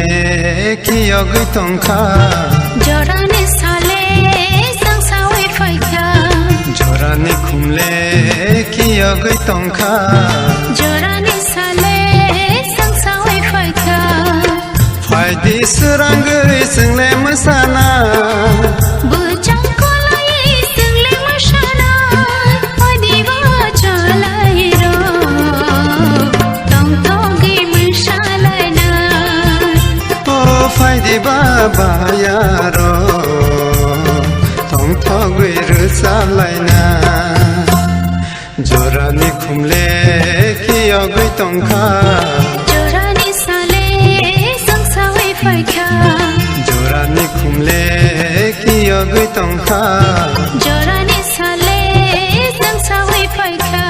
कि अगै तंखा जराने साले संसावे फैका जराने खुमले कि अगै तंखा जराने साले संसावे फैका फायदे सुरंगै जोंले मोसाना फायदे बाबा यारो तंथगै रोजालायना जरानि खुमले कि अगै तंखा जरानि साले संसावे फैका जरानि खुमले कि अगै तंखा जरानि साले संसावे फैका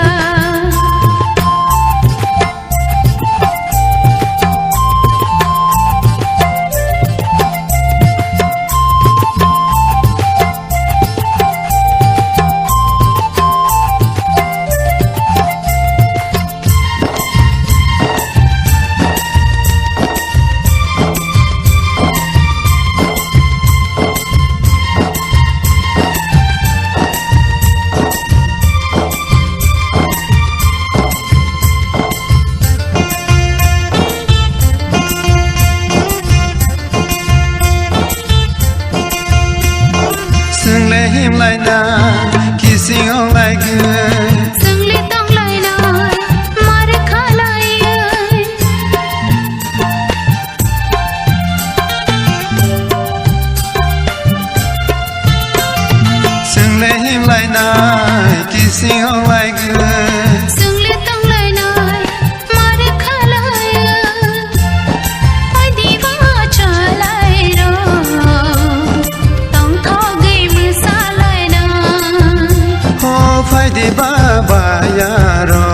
जोंले हिमलायना किसिङाव लायगोन जोंले दंलायनाय मारै खालायो जोंले हिमलायनाय किसिङाव लायगोन जोंले दंलायनाय मारै खालायो फायदे बाचालाय र फायदे बाबा यारो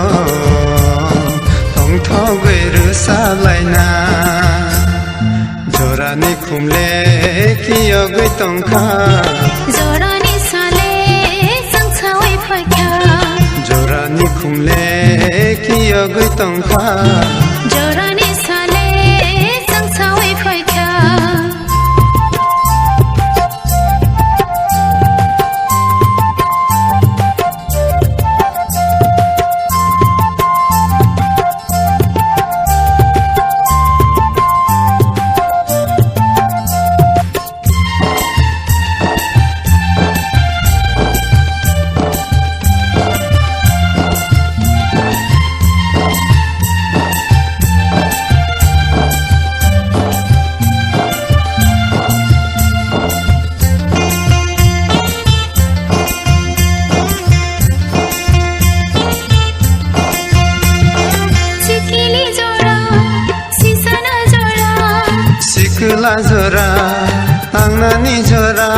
तंथगै रोजालायना जरानि खुमले कि अगै तंखा जरानि साले संसावे फैका जरानि खुमले कि अगै तंखा जरानि साले संसावे फैका सिकला जरा आंनानि जरा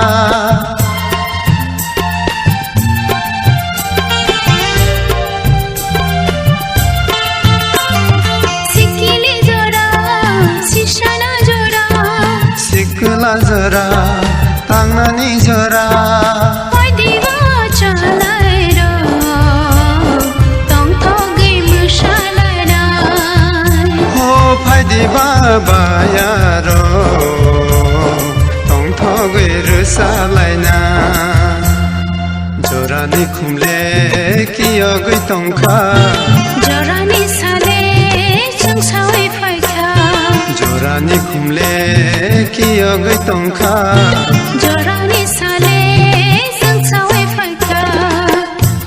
सिकिली जरा सिसाना जरा सिकला जरा आंनानि जरा फायदे बाचालाय र तंथगै मोसालायनाय हो फायदे बाबा यारो तंथगै रोजालायना जरानि खुमले कि अगै तंखा जरानि साले संसावे फैका जरानि खुमले कि अगै तंखा जरानि साले संसावे फैका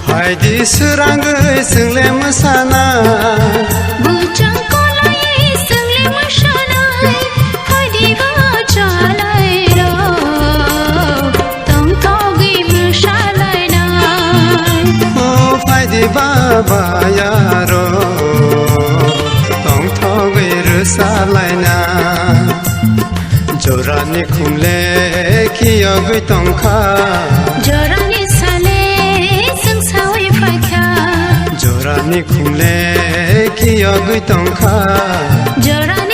फायदे सुरंगै जोंले मोसाना बाबा यारो तंथगै रोजालायना जरानि खुमले कि अगै तंखा जरानि साले संसावे फैका जरानि खुमले कि अगै तंखा जरानि